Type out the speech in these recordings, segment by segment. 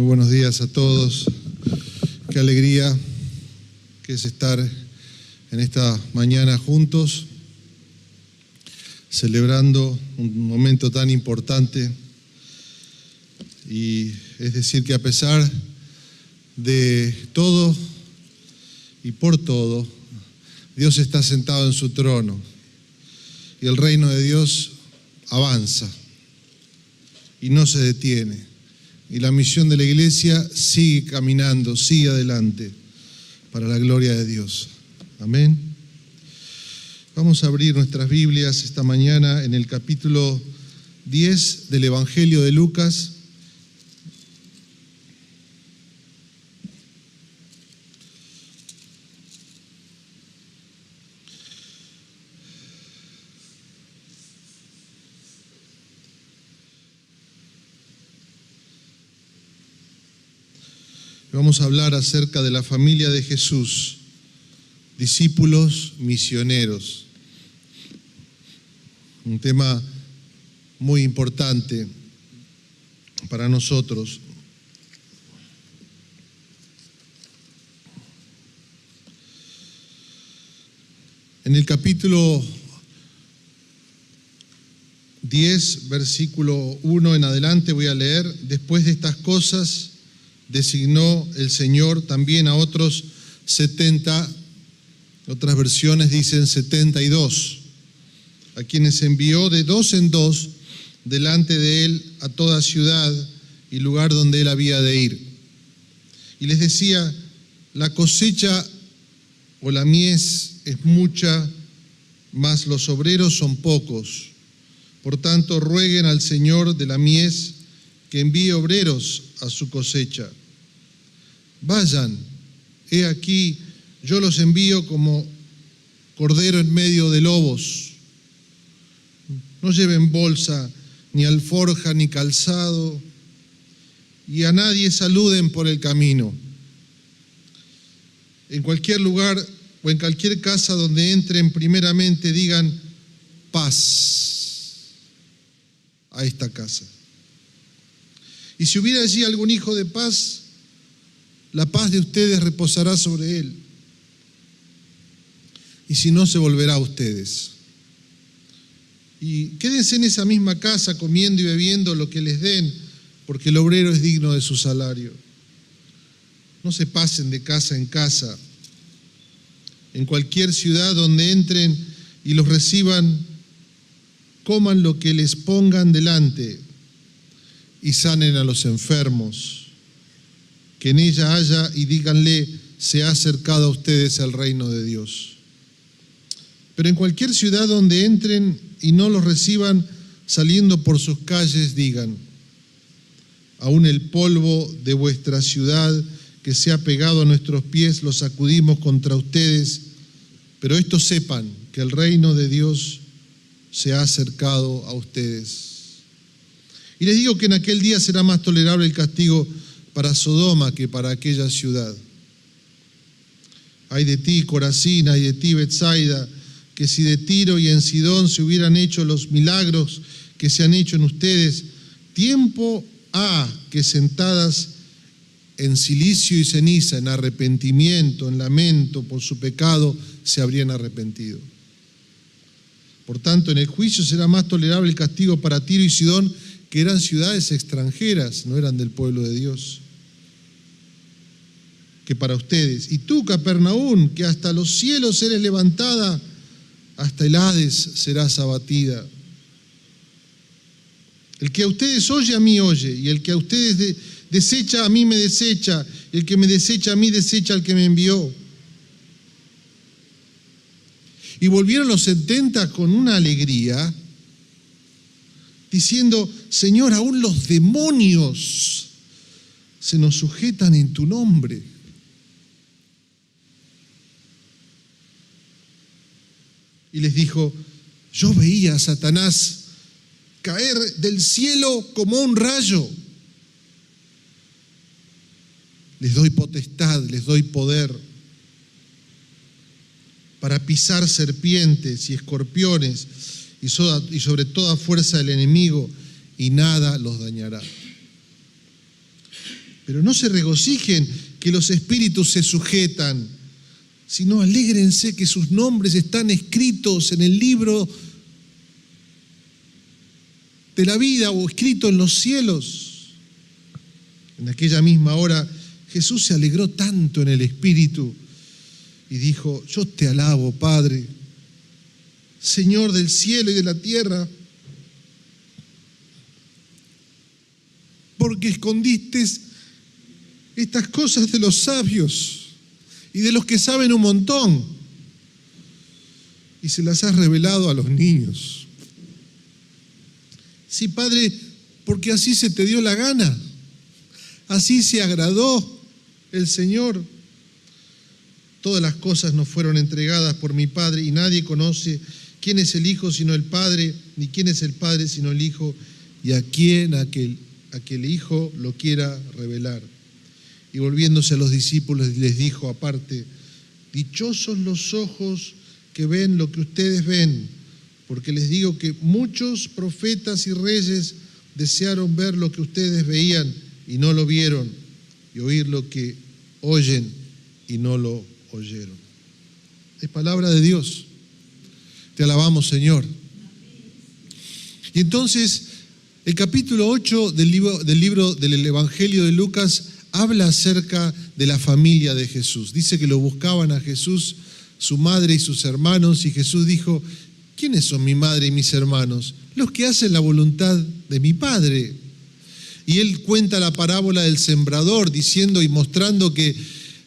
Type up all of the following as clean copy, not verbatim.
Muy buenos días a todos. Qué alegría que es estar en esta mañana juntos, celebrando un momento tan importante. Y es decir que a pesar de todo y por todo, Dios está sentado en su trono y el reino de Dios avanza y no se detiene. Y la misión de la iglesia sigue caminando, sigue adelante para la gloria de Dios. Amén. Vamos a abrir nuestras Biblias esta mañana en el capítulo 10 del Evangelio de Lucas. Vamos a hablar acerca de la familia de Jesús, discípulos misioneros. Un tema muy importante para nosotros. En el capítulo 10, versículo 1 en adelante voy a leer: después de estas cosas designó el Señor también a otros 70, otras versiones dicen 72, a quienes envió de dos en dos delante de él a toda ciudad y lugar donde él había de ir. Y les decía: la cosecha o la mies es mucha, mas los obreros son pocos. Por tanto, rueguen al Señor de la mies que envíe obreros a su cosecha. Vayan, he aquí, yo los envío como cordero en medio de lobos. No lleven bolsa, ni alforja, ni calzado, y a nadie saluden por el camino. En cualquier lugar o en cualquier casa donde entren, primeramente digan paz a esta casa. Y si hubiera allí algún hijo de paz, la paz de ustedes reposará sobre él. Y si no, se volverá a ustedes. Y quédense en esa misma casa comiendo y bebiendo lo que les den, porque el obrero es digno de su salario. No se pasen de casa en casa. En cualquier ciudad donde entren y los reciban, coman lo que les pongan delante y sanen a los enfermos que en ella haya, y díganle: se ha acercado a ustedes el reino de Dios. Pero en cualquier ciudad donde entren y no los reciban, saliendo por sus calles, digan: aún el polvo de vuestra ciudad que se ha pegado a nuestros pies lo sacudimos contra ustedes, pero estos sepan que el reino de Dios se ha acercado a ustedes. Y les digo que en aquel día será más tolerable el castigo para Sodoma que para aquella ciudad. Ay de ti, Corazín, ay de ti, Betsaida, que si de Tiro y en Sidón se hubieran hecho los milagros que se han hecho en ustedes, tiempo ha que sentadas en cilicio y ceniza, en arrepentimiento, en lamento por su pecado, se habrían arrepentido. Por tanto, en el juicio será más tolerable el castigo para Tiro y Sidón, que eran ciudades extranjeras, no eran del pueblo de Dios, que para ustedes. Y tú, Capernaum, que hasta los cielos eres levantada, hasta el Hades serás abatida. El que a ustedes oye, a mí oye, y el que a ustedes desecha, a mí me desecha, y el que me desecha, a mí desecha al que me envió. Y volvieron los 70 con una alegría, diciendo: Señor, aún los demonios se nos sujetan en tu nombre. Y les dijo: yo veía a Satanás caer del cielo como un rayo. Les doy potestad, les doy poder para pisar serpientes y escorpiones y sobre toda fuerza del enemigo, y nada los dañará. Pero no se regocijen que los espíritus se sujetan, sino alégrense que sus nombres están escritos en el libro de la vida o escrito en los cielos. En aquella misma hora Jesús se alegró tanto en el Espíritu y dijo: yo te alabo, Padre, Señor del cielo y de la tierra, porque escondiste estas cosas de los sabios y de los que saben un montón, y se las has revelado a los niños. Sí, Padre, porque así se te dio la gana, así se agradó el Señor. Todas las cosas nos fueron entregadas por mi Padre, y nadie conoce quién es el Hijo sino el Padre, ni quién es el Padre sino el Hijo, y a quien aquel Hijo lo quiera revelar. Y volviéndose a los discípulos les dijo aparte: dichosos los ojos que ven lo que ustedes ven, porque les digo que muchos profetas y reyes desearon ver lo que ustedes veían y no lo vieron, y oír lo que oyen y no lo oyeron. Es palabra de Dios. Te alabamos, Señor. Y entonces, el capítulo 8 del libro del Evangelio de Lucas habla acerca de la familia de Jesús. Dice que lo buscaban a Jesús, su madre y sus hermanos, y Jesús dijo: ¿quiénes son mi madre y mis hermanos? Los que hacen la voluntad de mi Padre. Y él cuenta la parábola del sembrador, diciendo y mostrando que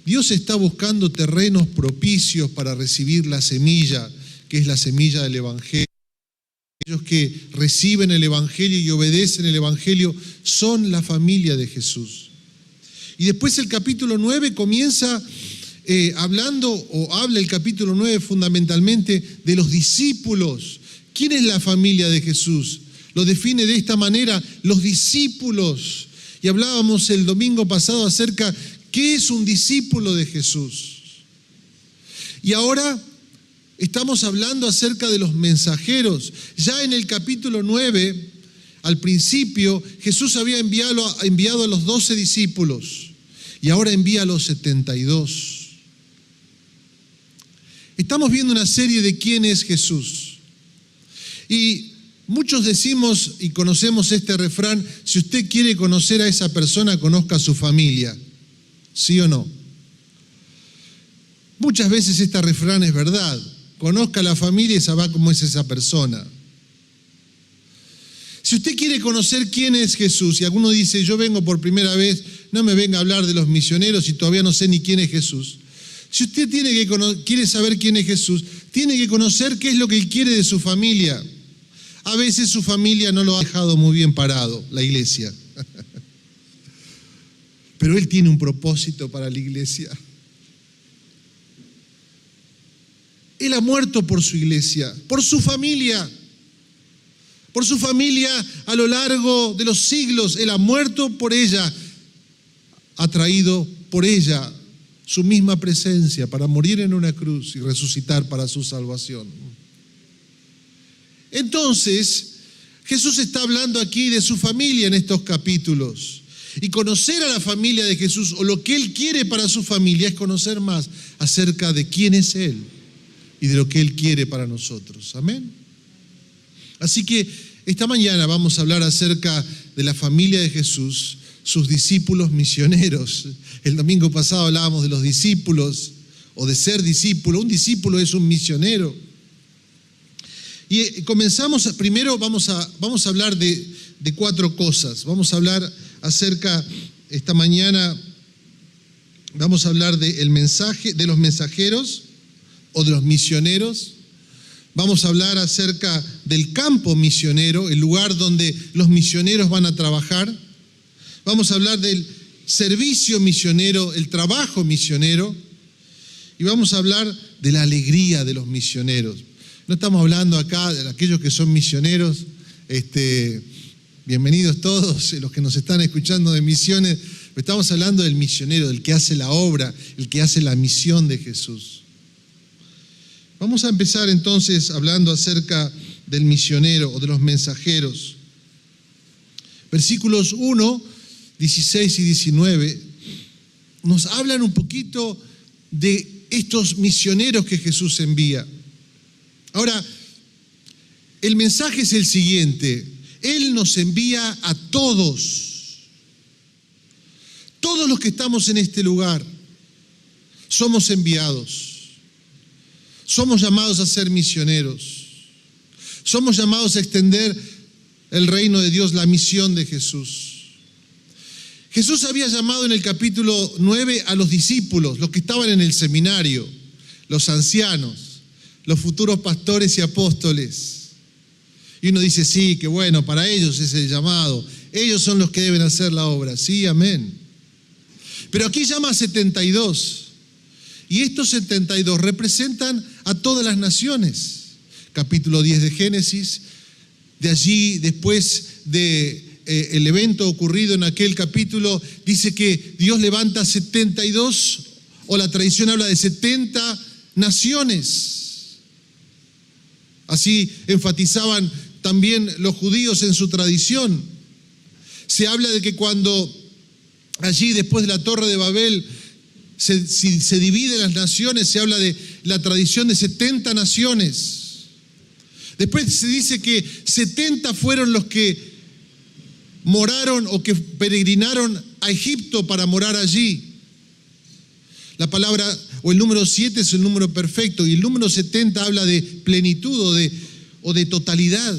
Dios está buscando terrenos propicios para recibir la semilla, que es la semilla del Evangelio. Aquellos que reciben el Evangelio y obedecen el Evangelio son la familia de Jesús. Y después el capítulo 9 comienza habla el capítulo 9 fundamentalmente de los discípulos. ¿Quién es la familia de Jesús? Lo define de esta manera: los discípulos. Y hablábamos el domingo pasado acerca de qué es un discípulo de Jesús. Y ahora estamos hablando acerca de los mensajeros. Ya en el capítulo 9, al principio, Jesús había enviado a los 12 discípulos y ahora envía a los 72. Estamos viendo una serie de quién es Jesús. Y muchos decimos y conocemos este refrán: si usted quiere conocer a esa persona, conozca a su familia. ¿Sí o no? Muchas veces este refrán es verdad. Conozca a la familia y sabrá cómo es esa persona. Si usted quiere conocer quién es Jesús, y alguno dice: yo vengo por primera vez, no me venga a hablar de los misioneros y todavía no sé ni quién es Jesús. Si usted quiere saber quién es Jesús, tiene que conocer qué es lo que Él quiere de su familia. A veces su familia no lo ha dejado muy bien parado, la iglesia. Pero Él tiene un propósito para la iglesia. Él ha muerto por su iglesia, por su familia. Por su familia a lo largo de los siglos. Él ha muerto por ella, ha traído por ella su misma presencia para morir en una cruz y resucitar para su salvación. Entonces, Jesús está hablando aquí de su familia en estos capítulos. Y conocer a la familia de Jesús, o lo que Él quiere para su familia, es conocer más acerca de quién es Él y de lo que Él quiere para nosotros. Amén. Así que esta mañana vamos a hablar acerca de la familia de Jesús, sus discípulos misioneros. El domingo pasado hablábamos de los discípulos o de ser discípulo. Un discípulo es un misionero. Y comenzamos, primero vamos a hablar de 4 cosas. Vamos a hablar acerca, esta mañana, vamos a hablar del mensaje, de los mensajeros o de los misioneros. Vamos a hablar acerca del campo misionero, el lugar donde los misioneros van a trabajar. Vamos a hablar del servicio misionero, el trabajo misionero. Y vamos a hablar de la alegría de los misioneros. No estamos hablando acá de aquellos que son misioneros. Bienvenidos todos los que nos están escuchando de misiones. Estamos hablando del misionero, del que hace la obra, el que hace la misión de Jesús. Vamos a empezar entonces hablando acerca del misionero o de los mensajeros. Versículos 1 16 y 19, nos hablan un poquito de estos misioneros que Jesús envía. Ahora, el mensaje es el siguiente: Él nos envía a todos. Todos los que estamos en este lugar somos enviados. Somos llamados a ser misioneros. Somos llamados a extender el reino de Dios, la misión de Jesús. Jesús había llamado en el capítulo 9 a los discípulos, los que estaban en el seminario, los ancianos, los futuros pastores y apóstoles. Y uno dice, sí, que bueno, para ellos es el llamado. Ellos son los que deben hacer la obra. Sí, amén. Pero aquí llama a 72. Y estos 72 representan a todas las naciones. Capítulo 10 de Génesis. De allí, después el evento ocurrido en aquel capítulo, dice que Dios levanta 72, o la tradición habla de 70 naciones. Así enfatizaban también los judíos en su tradición. Se habla de que cuando allí, después de la Torre de Babel, se dividen las naciones, se habla de la tradición de 70 naciones. Después se dice que 70 fueron los que moraron o que peregrinaron a Egipto para morar allí. La palabra o el número 7 es el número perfecto, y el número 70 habla de plenitud o de totalidad.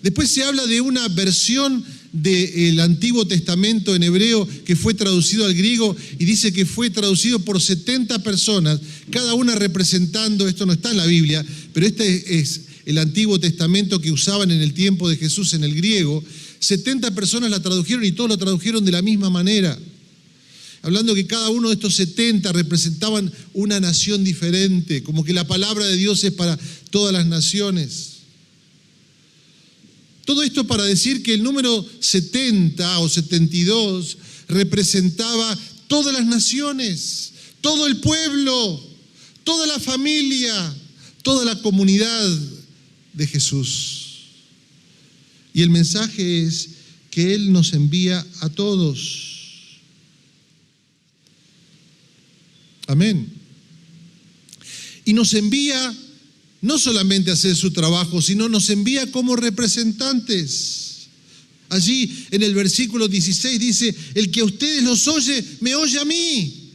Después se habla de una versión del Antiguo Testamento en hebreo que fue traducido al griego, y dice que fue traducido por 70 personas, cada una representando, esto no está en la Biblia, pero este es el Antiguo Testamento que usaban en el tiempo de Jesús en el griego. 70 personas la tradujeron y todos la tradujeron de la misma manera, hablando que cada uno de estos 70 representaban una nación diferente, como que la palabra de Dios es para todas las naciones. Todo esto para decir que el número 70 o 72 representaba todas las naciones, todo el pueblo, toda la familia, toda la comunidad de Jesús. Y el mensaje es que Él nos envía a todos. Amén. Y nos envía no solamente a hacer su trabajo, sino nos envía como representantes. Allí en el versículo 16 dice, el que a ustedes los oye, me oye a mí.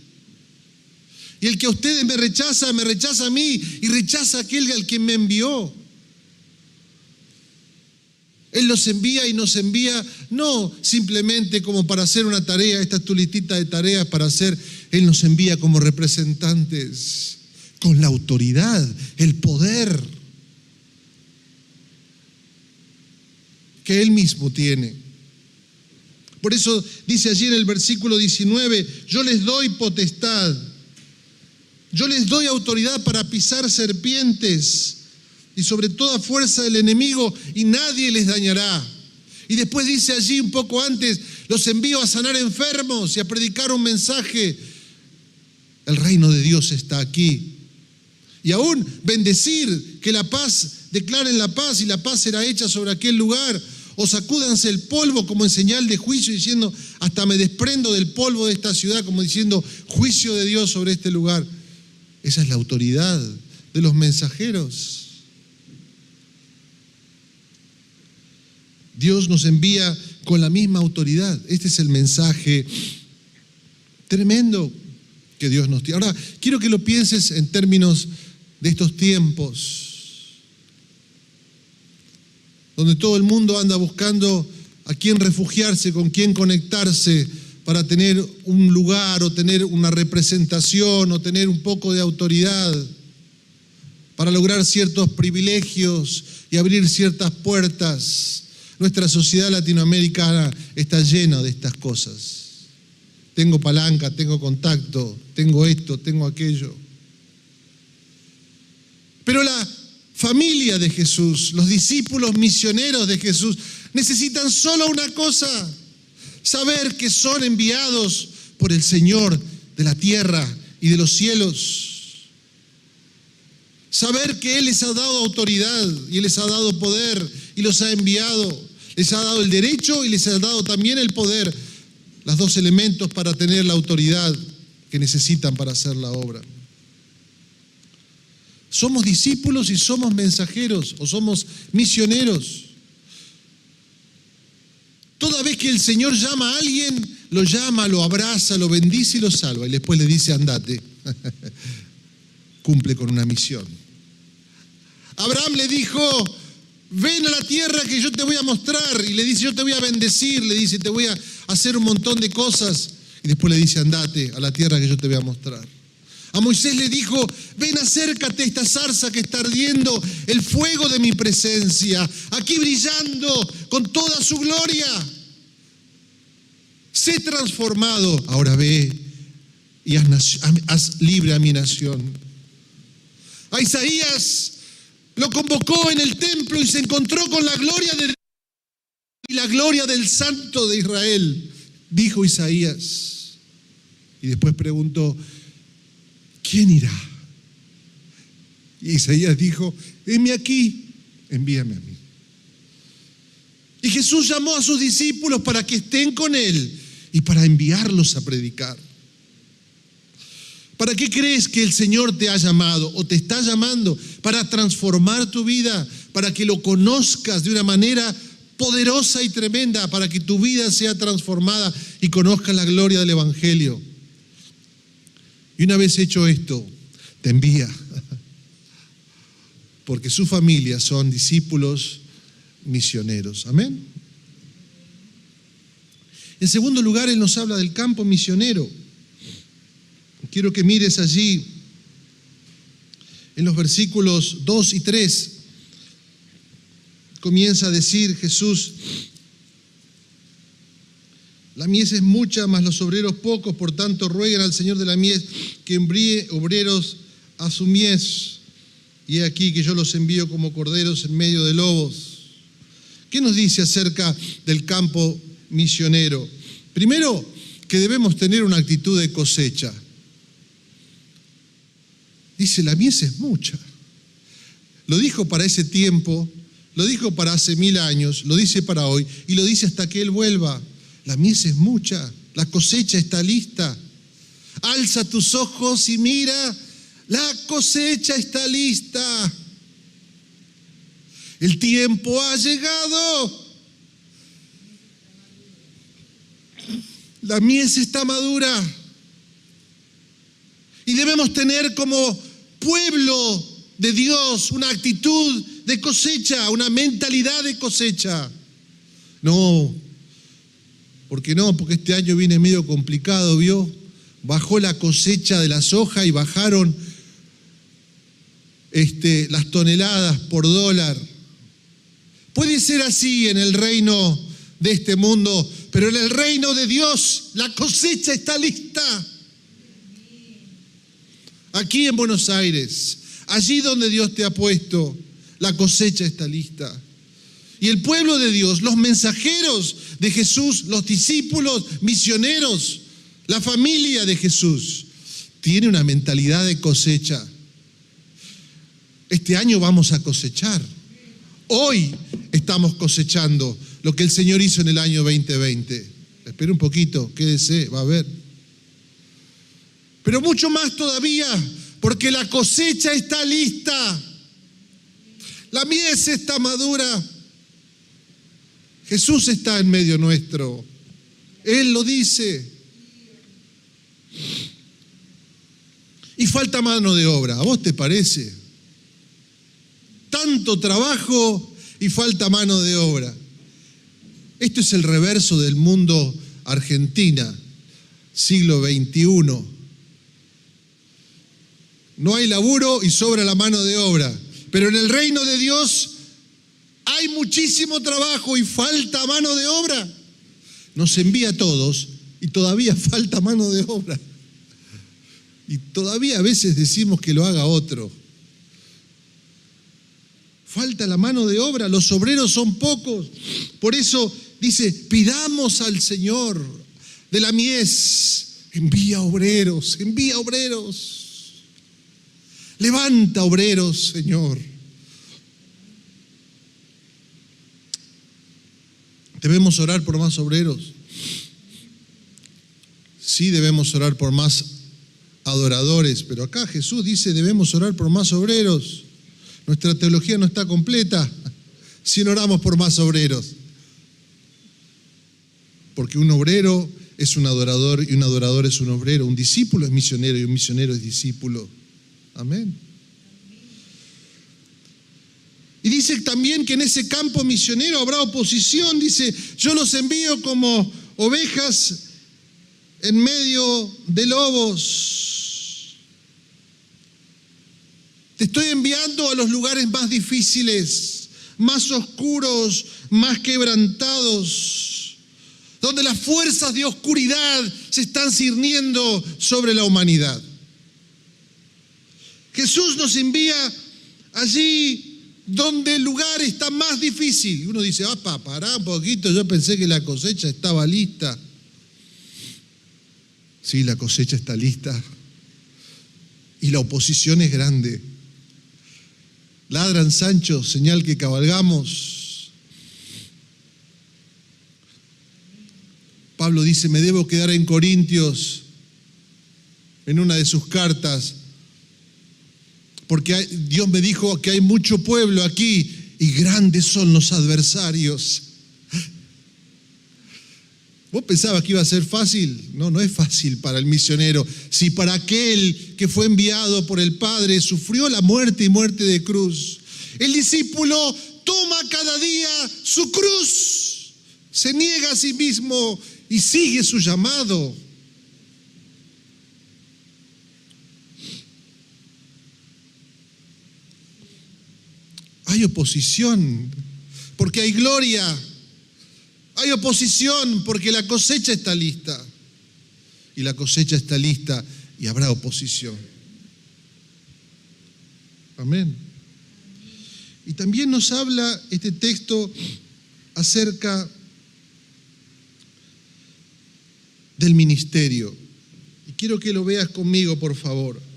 Y el que a ustedes me rechaza a mí, y rechaza a aquel al que me envió. Él los envía y nos envía no simplemente como para hacer una tarea, esta es tu listita de tareas para hacer. Él nos envía como representantes, con la autoridad, el poder que Él mismo tiene. Por eso dice allí en el versículo 19, yo les doy potestad, yo les doy autoridad para pisar serpientes y sobre toda fuerza del enemigo, y nadie les dañará. Y después dice allí un poco antes, los envío a sanar enfermos y a predicar un mensaje. El reino de Dios está aquí. Y aún bendecir, que la paz, declaren la paz, y la paz será hecha sobre aquel lugar. O sacúdanse el polvo como en señal de juicio, diciendo, hasta me desprendo del polvo de esta ciudad, como diciendo, juicio de Dios sobre este lugar. Esa es la autoridad de los mensajeros. Dios nos envía con la misma autoridad. Este es el mensaje tremendo que Dios nos tiene. Ahora, quiero que lo pienses en términos de estos tiempos, donde todo el mundo anda buscando a quién refugiarse, con quién conectarse para tener un lugar o tener una representación o tener un poco de autoridad, para lograr ciertos privilegios y abrir ciertas puertas. Nuestra sociedad latinoamericana está llena de estas cosas. Tengo palanca, tengo contacto, tengo esto, tengo aquello. Pero la familia de Jesús, los discípulos misioneros de Jesús, necesitan solo una cosa: saber que son enviados por el Señor de la tierra y de los cielos. Saber que Él les ha dado autoridad y Él les ha dado poder y los ha enviado. Les ha dado el derecho y les ha dado también el poder, los dos elementos para tener la autoridad que necesitan para hacer la obra. Somos discípulos y somos mensajeros o somos misioneros. Toda vez que el Señor llama a alguien, lo llama, lo abraza, lo bendice y lo salva. Y después le dice, andate. Cumple con una misión. Abraham le dijo, ven a la tierra que yo te voy a mostrar. Y le dice, yo te voy a bendecir. Le dice, te voy a hacer un montón de cosas. Y después le dice, andate a la tierra que yo te voy a mostrar. A Moisés le dijo, ven, acércate a esta zarza que está ardiendo, el fuego de mi presencia, aquí brillando con toda su gloria. Sé transformado. Ahora ve y haz libre a mi nación. A Isaías lo convocó en el templo y se encontró con la gloria de Dios y la gloria del Santo de Israel, dijo Isaías. Y después preguntó, ¿quién irá? Y Isaías dijo, heme aquí, envíame a mí. Y Jesús llamó a sus discípulos para que estén con Él y para enviarlos a predicar. ¿Para qué crees que el Señor te ha llamado o te está llamando? Para transformar tu vida, para que lo conozcas de una manera poderosa y tremenda, para que tu vida sea transformada y conozcas la gloria del Evangelio. Y una vez hecho esto, te envía, porque su familia son discípulos misioneros. Amén. En segundo lugar, Él nos habla del campo misionero. Quiero que mires allí en los versículos 2 y 3. Comienza a decir Jesús, la mies es mucha, mas los obreros pocos, por tanto rueguen al Señor de la mies que envíe obreros a su mies. Y he aquí que yo los envío como corderos en medio de lobos. ¿Qué nos dice acerca del campo misionero? Primero, que debemos tener una actitud de cosecha. Dice, la mies es mucha. Lo dijo para ese tiempo, lo dijo para hace 1000 años, lo dice para hoy y lo dice hasta que Él vuelva. La mies es mucha, la cosecha está lista. Alza tus ojos y mira, la cosecha está lista. El tiempo ha llegado. La mies está madura. Y debemos tener como pueblo de Dios una actitud de cosecha, una mentalidad de cosecha. No, porque este año viene medio complicado, ¿vio? Bajó la cosecha de la soja y bajaron las toneladas por dólar. Puede ser así en el reino de este mundo, pero en el reino de Dios la cosecha está lista. Aquí en Buenos Aires, allí donde Dios te ha puesto, la cosecha está lista. Y el pueblo de Dios, los mensajeros de Jesús, los discípulos, misioneros, la familia de Jesús, tiene una mentalidad de cosecha. Este año vamos a cosechar. Hoy estamos cosechando lo que el Señor hizo en el año 2020. Espera un poquito, quédese, va a ver. Pero mucho más todavía, porque la cosecha está lista. La mies está madura. Jesús está en medio nuestro. Él lo dice. Y falta mano de obra. ¿A vos te parece? Tanto trabajo y falta mano de obra. Esto es el reverso del mundo Argentina, siglo XXI. No hay laburo y sobra la mano de obra. Pero en el reino de Dios hay muchísimo trabajo y falta mano de obra. Nos envía a todos y todavía falta mano de obra. Y todavía a veces decimos que lo haga otro. Falta la mano de obra, los obreros son pocos. Por eso dice, pidamos al Señor de la mies, envía obreros, envía obreros. Levanta obreros, Señor. ¿Debemos orar por más obreros? Sí, debemos orar por más adoradores, pero acá Jesús dice debemos orar por más obreros. Nuestra teología no está completa si no oramos por más obreros. Porque un obrero es un adorador y un adorador es un obrero. Un discípulo es misionero y un misionero es discípulo. Amén. Y dice también que en ese campo misionero habrá oposición. Dice, yo los envío como ovejas en medio de lobos. Te estoy enviando a los lugares más difíciles, más oscuros, más quebrantados, donde las fuerzas de oscuridad se están cerniendo sobre la humanidad. Jesús nos envía allí donde el lugar está más difícil. Y uno dice, pará un poquito, yo pensé que la cosecha estaba lista. Sí, la cosecha está lista. Y la oposición es grande. Ladran, Sancho, señal que cabalgamos. Pablo dice, me debo quedar en Corintios, en una de sus cartas, porque Dios me dijo que hay mucho pueblo aquí y grandes son los adversarios. ¿Vos pensabas que iba a ser fácil? No, no es fácil para el misionero. Si para aquel que fue enviado por el Padre sufrió la muerte y muerte de cruz, el discípulo toma cada día su cruz, se niega a sí mismo y sigue su llamado. Hay oposición porque hay gloria. Hay oposición porque la cosecha está lista. Y la cosecha está lista y habrá oposición. Amén. Y también nos habla este texto acerca del ministerio. Y quiero que lo veas conmigo, por favor.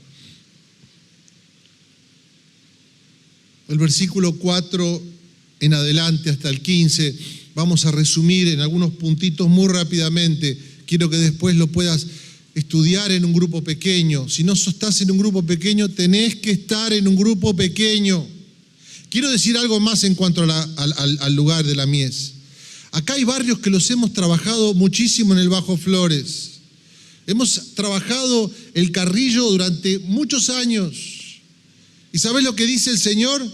El versículo 4 en adelante hasta el 15. Vamos a resumir en algunos puntitos muy rápidamente. Quiero que después lo puedas estudiar en un grupo pequeño. Si no estás en un grupo pequeño, tenés que estar en un grupo pequeño. Quiero decir algo más en cuanto al lugar de la mies. Acá hay barrios que los hemos trabajado muchísimo en el Bajo Flores. Hemos trabajado el Carrillo durante muchos años. ¿Y sabés lo que dice el Señor?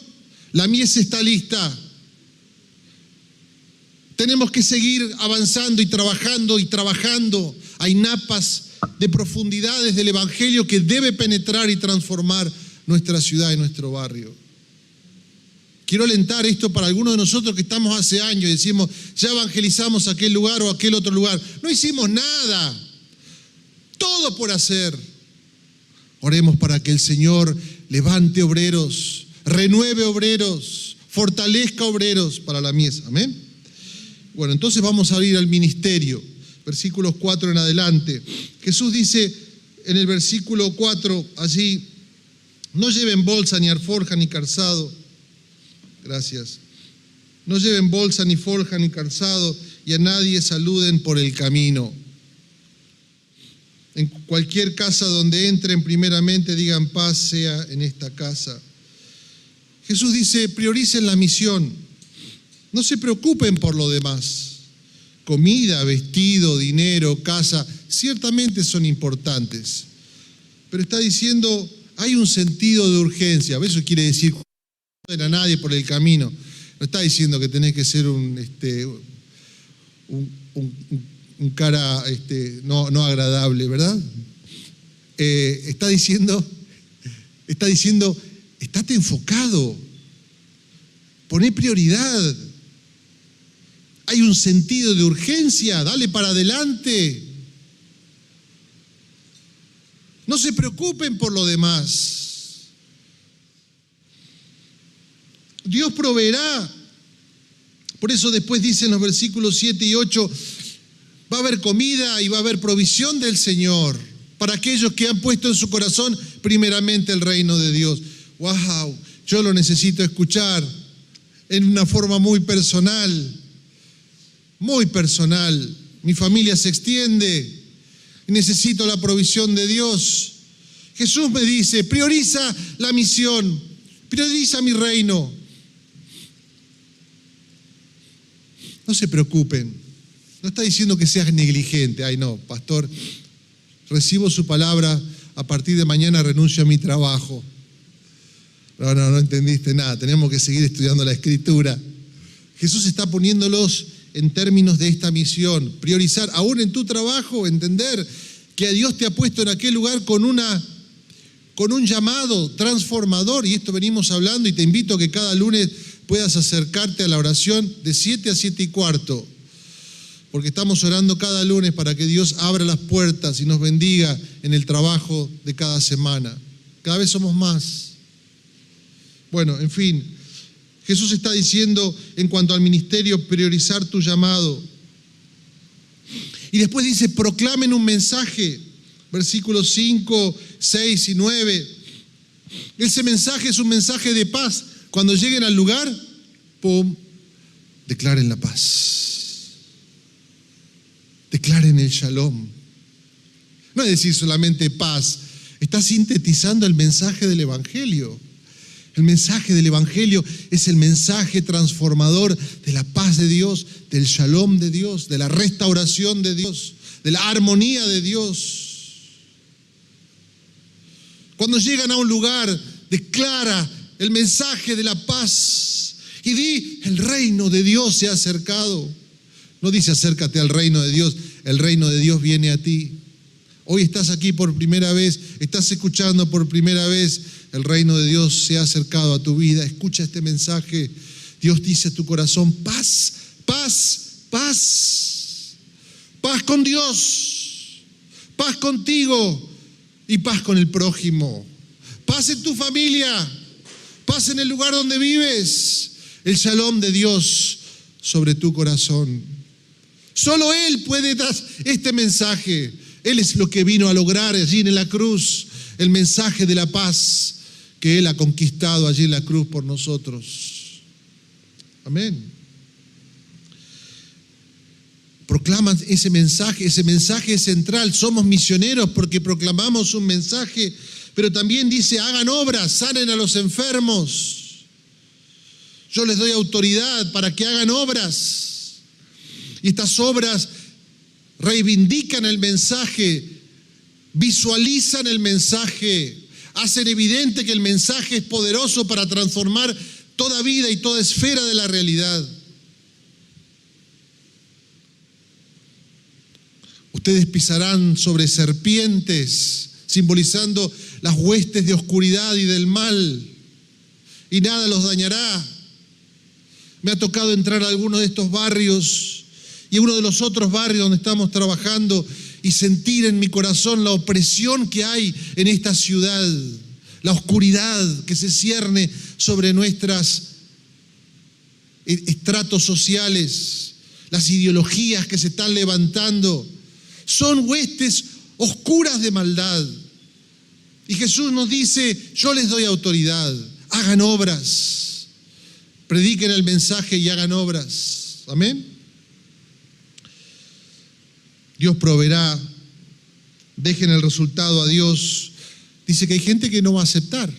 La mies está lista. Tenemos que seguir avanzando y trabajando. Hay napas de profundidades del Evangelio que debe penetrar y transformar nuestra ciudad y nuestro barrio. Quiero alentar esto para algunos de nosotros que estamos hace años y decimos, ya evangelizamos aquel lugar o aquel otro lugar. No hicimos nada. Todo por hacer. Oremos para que el Señor levante obreros, renueve obreros, fortalezca obreros para la mies. Amén. Bueno, entonces vamos a ir al ministerio, versículos 4 en adelante. Jesús dice en el versículo 4, allí, no lleven bolsa, ni alforja, ni calzado. Gracias. No lleven bolsa, ni forja, ni calzado, y a nadie saluden por el camino. En cualquier casa donde entren, primeramente digan paz sea en esta casa. Jesús dice, prioricen la misión. No se preocupen por lo demás. Comida, vestido, dinero, casa, ciertamente son importantes. Pero está diciendo, hay un sentido de urgencia. Eso quiere decir, no saluden a nadie por el camino. No está diciendo que tenés que ser un cara no agradable, ¿verdad? Está diciendo, estate enfocado. Poné prioridad. Hay un sentido de urgencia, dale para adelante. No se preocupen por lo demás. Dios proveerá. Por eso después dicen los versículos 7 y 8, va a haber comida y va a haber provisión del Señor para aquellos que han puesto en su corazón primeramente el reino de Dios. ¡Wow! Yo lo necesito escuchar en una forma muy personal. muy personal. Mi familia se extiende y necesito la provisión de Dios. Jesús me dice, prioriza la misión, prioriza mi reino. No se preocupen, no está diciendo que seas negligente. Ay no, pastor, recibo su palabra, a partir de mañana renuncio a mi trabajo. No entendiste nada, tenemos que seguir estudiando la Escritura. Jesús está poniéndolos en términos de esta misión, priorizar, aún en tu trabajo, entender que Dios te ha puesto en aquel lugar con un llamado transformador, y esto venimos hablando, y te invito a que cada lunes puedas acercarte a la oración de 7 a 7:15, porque estamos orando cada lunes para que Dios abra las puertas y nos bendiga en el trabajo de cada semana. Cada vez somos más. Bueno, en fin, Jesús está diciendo en cuanto al ministerio, priorizar tu llamado. Y después dice, proclamen un mensaje, versículos 5, 6 y 9. Ese mensaje es un mensaje de paz. Cuando lleguen al lugar, ¡pum!, declaren la paz. Declaren el shalom. No es decir solamente paz, está sintetizando el mensaje del Evangelio. El mensaje del Evangelio es el mensaje transformador de la paz de Dios, del shalom de Dios, de la restauración de Dios, de la armonía de Dios. Cuando llegan a un lugar, declara el mensaje de la paz y di, el reino de Dios se ha acercado. No dice acércate al reino de Dios, el reino de Dios viene a ti. Hoy estás aquí por primera vez, estás escuchando por primera vez, el reino de Dios se ha acercado a tu vida. Escucha este mensaje. Dios dice a tu corazón, paz, paz, paz. Paz con Dios, paz contigo y paz con el prójimo. Paz en tu familia, paz en el lugar donde vives. El shalom de Dios sobre tu corazón. Solo Él puede dar este mensaje. Él es lo que vino a lograr allí en la cruz, el mensaje de la paz que Él ha conquistado allí en la cruz por nosotros. Amén. Proclaman ese mensaje es central. Somos misioneros porque proclamamos un mensaje, pero también dice, hagan obras, sanen a los enfermos. Yo les doy autoridad para que hagan obras. Y estas obras reivindican el mensaje, visualizan el mensaje, hacen evidente que el mensaje es poderoso para transformar toda vida y toda esfera de la realidad. Ustedes pisarán sobre serpientes, simbolizando las huestes de oscuridad y del mal, y nada los dañará. Me ha tocado entrar a alguno de estos barrios y uno de los otros barrios donde estamos trabajando y sentir en mi corazón la opresión que hay en esta ciudad, la oscuridad que se cierne sobre nuestros estratos sociales, las ideologías que se están levantando. Son huestes oscuras de maldad. Y Jesús nos dice, yo les doy autoridad, hagan obras, prediquen el mensaje y hagan obras. Amén. Dios proveerá, dejen el resultado a Dios. Dice que hay gente que no va a aceptar.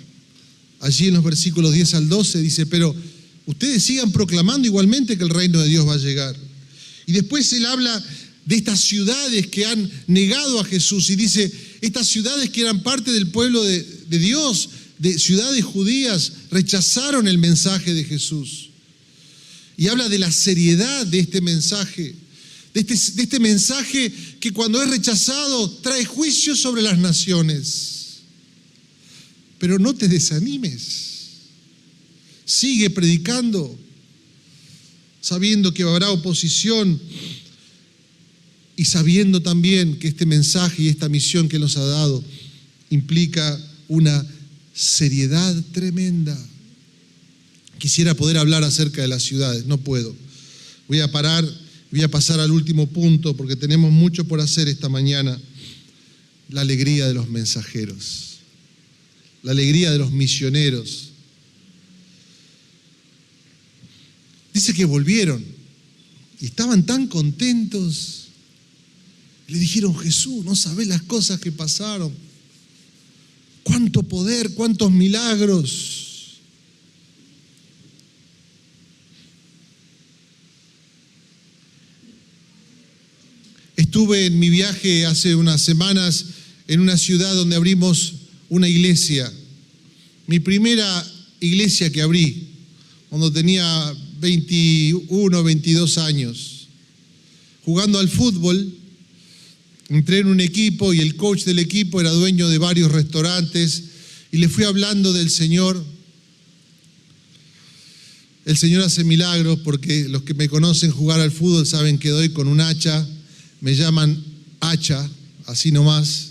Allí en los versículos 10 al 12 dice, pero ustedes sigan proclamando igualmente que el reino de Dios va a llegar. Y después Él habla de estas ciudades que han negado a Jesús y dice, estas ciudades que eran parte del pueblo de Dios, de ciudades judías, rechazaron el mensaje de Jesús. Y habla de la seriedad de este mensaje. De este mensaje que cuando es rechazado trae juicio sobre las naciones. Pero no te desanimes. Sigue predicando, sabiendo que habrá oposición y sabiendo también que este mensaje y esta misión que nos ha dado implica una seriedad tremenda. Quisiera poder hablar acerca de las ciudades, no puedo. Voy a pasar al último punto porque tenemos mucho por hacer esta mañana. La alegría de los mensajeros, la alegría de los misioneros. Dice que volvieron Y estaban tan contentos. Le dijeron: Jesús, no sabés las cosas que pasaron. Cuánto poder, cuántos milagros. Estuve en mi viaje hace unas semanas en una ciudad donde abrimos una iglesia. Mi primera iglesia que abrí, cuando tenía 21, 22 años. Jugando al fútbol, entré en un equipo y el coach del equipo era dueño de varios restaurantes y le fui hablando del Señor. El Señor hace milagros porque los que me conocen jugar al fútbol saben que doy con un hacha. Me llaman hacha, así nomás.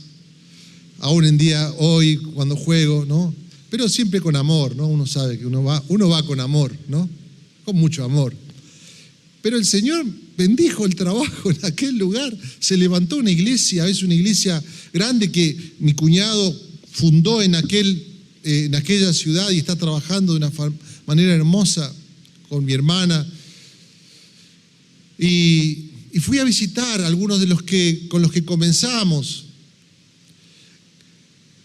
Aún en día, hoy, cuando juego, ¿no? Pero siempre con amor, ¿no? Uno sabe que uno va con amor, ¿no? Con mucho amor. Pero el Señor bendijo el trabajo en aquel lugar. Se levantó una iglesia, es una iglesia grande que mi cuñado fundó en aquella ciudad y está trabajando de una manera hermosa con mi hermana. Y fui a visitar a algunos con los que comenzamos.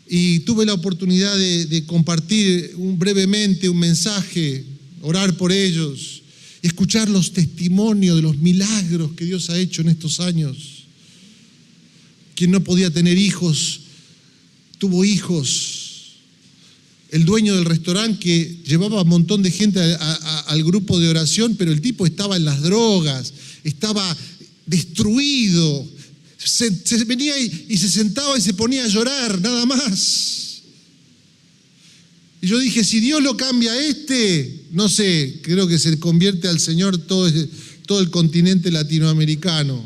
Y tuve la oportunidad de compartir brevemente un mensaje, orar por ellos, y escuchar los testimonios de los milagros que Dios ha hecho en estos años. Quien no podía tener hijos, tuvo hijos. El dueño del restaurante que llevaba un montón de gente al grupo de oración, pero el tipo estaba en las drogas, estaba destruido. Se venía y se sentaba y se ponía a llorar, nada más. Y yo dije: si Dios lo cambia a no sé, creo que se convierte al Señor todo el continente latinoamericano.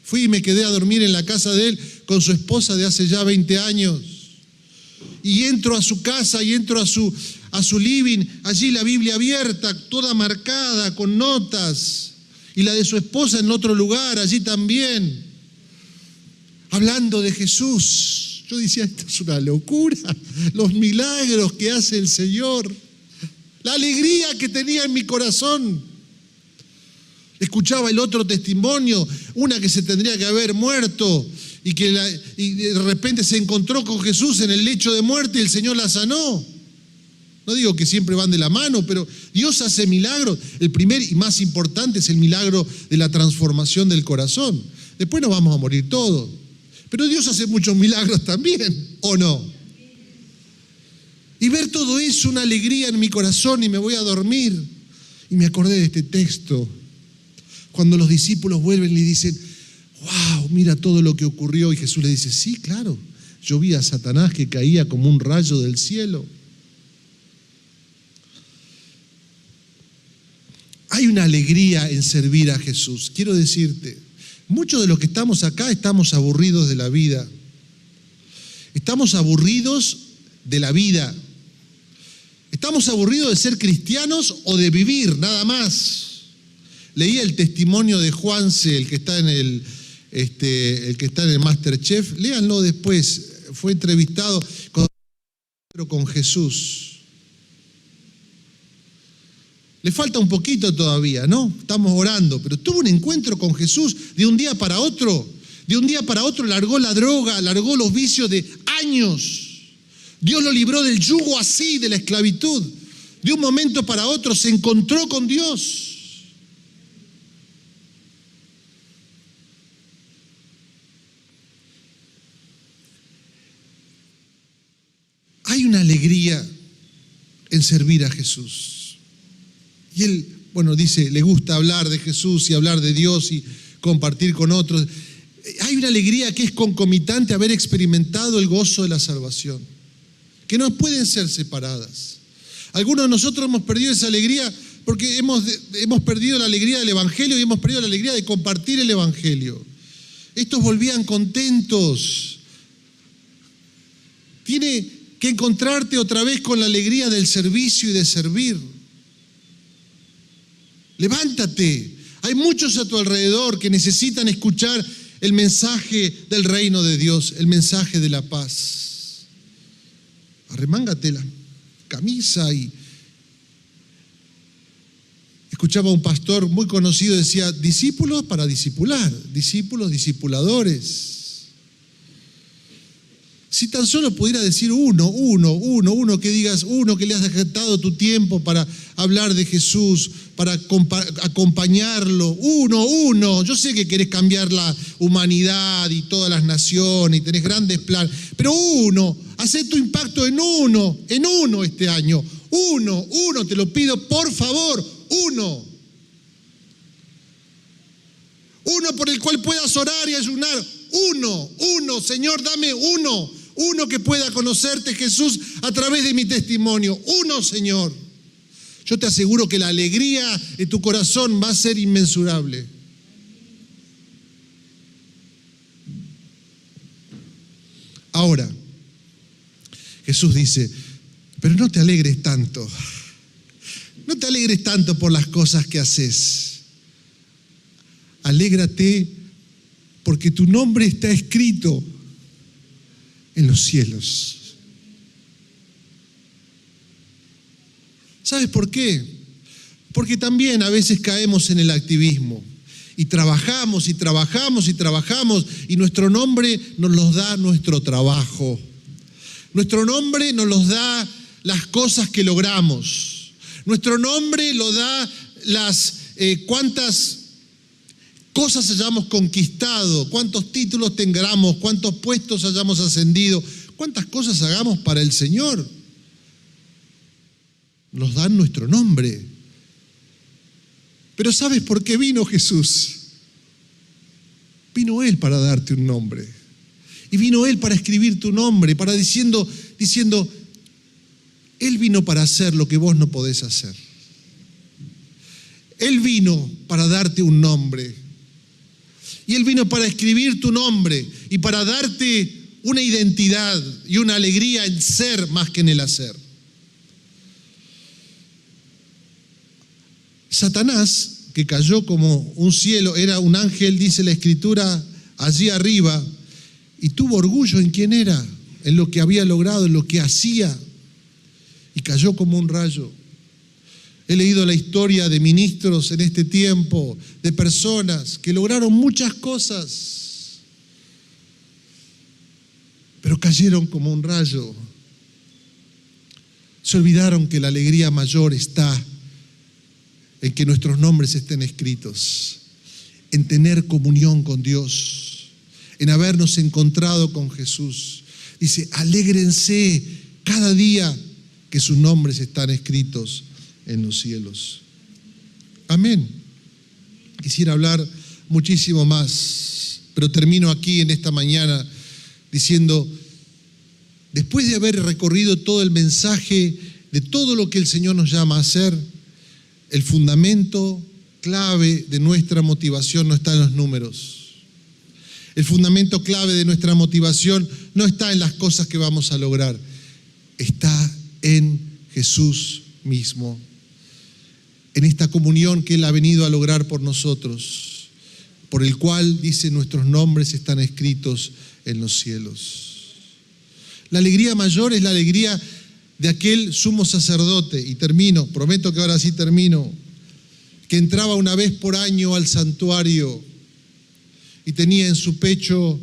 Fui y me quedé a dormir en la casa de él con su esposa de hace ya 20 años. Y entro a su casa y entro a su living, allí la Biblia abierta, toda marcada, con notas. Y la de su esposa en otro lugar, allí también, hablando de Jesús. Yo decía: esto es una locura, los milagros que hace el Señor, la alegría que tenía en mi corazón. Escuchaba el otro testimonio, una que se tendría que haber muerto y de repente se encontró con Jesús en el lecho de muerte y el Señor la sanó. No digo que siempre van de la mano, pero Dios hace milagros. El primer y más importante es el milagro de la transformación del corazón. Después nos vamos a morir todos. Pero Dios hace muchos milagros también, ¿o no? Y ver todo eso, una alegría en mi corazón, y me voy a dormir. Y me acordé de este texto, cuando los discípulos vuelven y le dicen: wow, mira todo lo que ocurrió. Y Jesús le dice: sí, claro, yo vi a Satanás que caía como un rayo del cielo. Hay una alegría en servir a Jesús. Quiero decirte, muchos de los que estamos acá estamos aburridos de la vida. Estamos aburridos de la vida. Estamos aburridos de ser cristianos o de vivir, nada más. Leí el testimonio de Juanse, el que está en el MasterChef. Léanlo después. Fue entrevistado con Jesús. Le falta un poquito todavía, ¿no? Estamos orando, pero tuvo un encuentro con Jesús de un día para otro. De un día para otro largó la droga, largó los vicios de años. Dios lo libró del yugo así, de la esclavitud. De un momento para otro se encontró con Dios. Hay una alegría en servir a Jesús. Y él, dice, le gusta hablar de Jesús y hablar de Dios y compartir con otros. Hay una alegría que es concomitante a haber experimentado el gozo de la salvación, que no pueden ser separadas. Algunos de nosotros hemos perdido esa alegría porque hemos perdido la alegría del Evangelio y hemos perdido la alegría de compartir el Evangelio. Estos volvían contentos. Tiene que encontrarte otra vez con la alegría del servicio y de servir. Levántate. Hay muchos a tu alrededor que necesitan escuchar el mensaje del reino de Dios, el mensaje de la paz. Arremángate la camisa y Escuchaba a un pastor muy conocido, decía, discípulos para discipular, discípulos, discipuladores. Si tan solo pudiera decir uno, que digas uno que le has dado tu tiempo para hablar de Jesús, para acompañarlo, uno. Yo sé que querés cambiar la humanidad y todas las naciones y tenés grandes planes, pero uno, hacé tu impacto en uno este año. Uno, te lo pido, por favor, uno. Uno por el cual puedas orar y ayunar. Uno, Señor, dame uno que pueda conocerte, Jesús, a través de mi testimonio. Uno, Señor. Yo te aseguro que la alegría de tu corazón va a ser inmensurable. Ahora, Jesús dice, pero no te alegres tanto. No te alegres tanto por las cosas que haces. Alégrate porque tu nombre está escrito en los cielos. ¿Sabes por qué? Porque también a veces caemos en el activismo y trabajamos y nuestro nombre nos los da nuestro trabajo. Nuestro nombre nos los da las cosas que logramos. Nuestro nombre lo da las cuántas cosas hayamos conquistado, cuántos títulos tengamos, cuántos puestos hayamos ascendido, cuántas cosas hagamos para el Señor. Nos dan nuestro nombre. Pero ¿sabes por qué vino Jesús? Vino Él para darte un nombre. Y vino Él para escribir tu nombre, para diciendo, Él vino para hacer lo que vos no podés hacer. Él vino para darte un nombre. Y Él vino para escribir tu nombre y para darte una identidad y una alegría en ser más que en el hacer. Satanás, que cayó como un cielo, era un ángel, dice la Escritura, allí arriba, y tuvo orgullo en quién era, en lo que había logrado, en lo que hacía, y cayó como un rayo. He leído la historia de ministros en este tiempo, de personas que lograron muchas cosas, pero cayeron como un rayo. Se olvidaron que la alegría mayor está en que nuestros nombres estén escritos, en tener comunión con Dios, en habernos encontrado con Jesús. Dice, alégrense cada día que sus nombres están escritos en los cielos. Amén. Quisiera hablar muchísimo más, pero termino aquí en esta mañana diciendo, después de haber recorrido todo el mensaje de todo lo que el Señor nos llama a hacer, el fundamento clave de nuestra motivación no está en los números. El fundamento clave de nuestra motivación no está en las cosas que vamos a lograr, está en Jesús mismo, en esta comunión que Él ha venido a lograr por nosotros, por el cual, dice, nuestros nombres están escritos en los cielos. La alegría mayor es la alegría de aquel sumo sacerdote, y termino, prometo que ahora sí termino, que entraba una vez por año al santuario y tenía en su pecho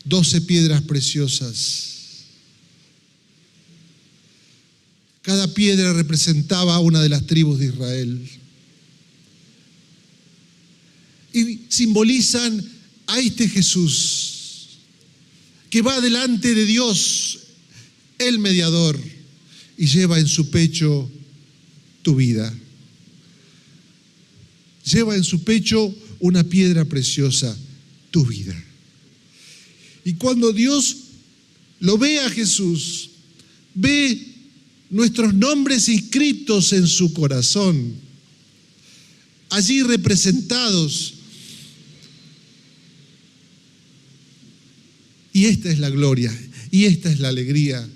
12 piedras preciosas. Cada piedra representaba a una de las tribus de Israel. Y simbolizan a este Jesús que va delante de Dios, el mediador, y lleva en su pecho tu vida. Lleva en su pecho una piedra preciosa, tu vida. Y cuando Dios lo ve a Jesús, ve nuestros nombres inscritos en su corazón, allí representados. Y esta es la gloria, y esta es la alegría,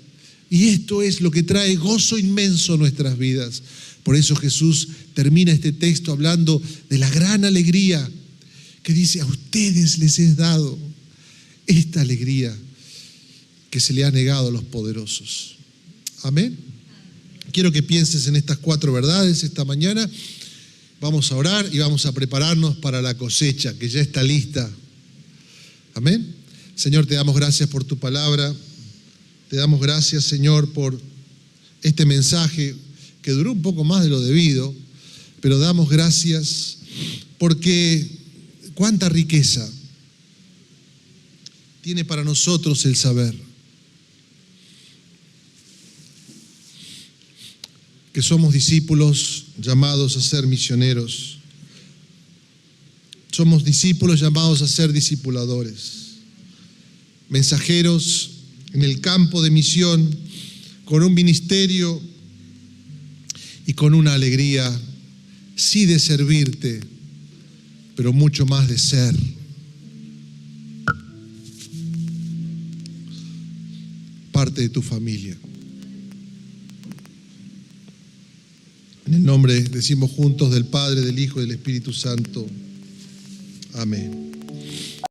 y esto es lo que trae gozo inmenso a nuestras vidas. Por eso Jesús termina este texto hablando de la gran alegría que dice, a ustedes les he dado esta alegría que se le ha negado a los poderosos. Amén. quiero que pienses en estas 4 verdades esta mañana. Vamos a orar y vamos a prepararnos para la cosecha, que ya está lista. Amén. Señor, te damos gracias por tu palabra. Te damos gracias, Señor, por este mensaje que duró un poco más de lo debido, pero damos gracias porque cuánta riqueza tiene para nosotros el saber que somos discípulos llamados a ser misioneros. Somos discípulos llamados a ser discipuladores, mensajeros en el campo de misión, con un ministerio y con una alegría, sí de servirte, pero mucho más de ser. Parte de tu familia. En el nombre, decimos juntos, del Padre, del Hijo y del Espíritu Santo. Amén.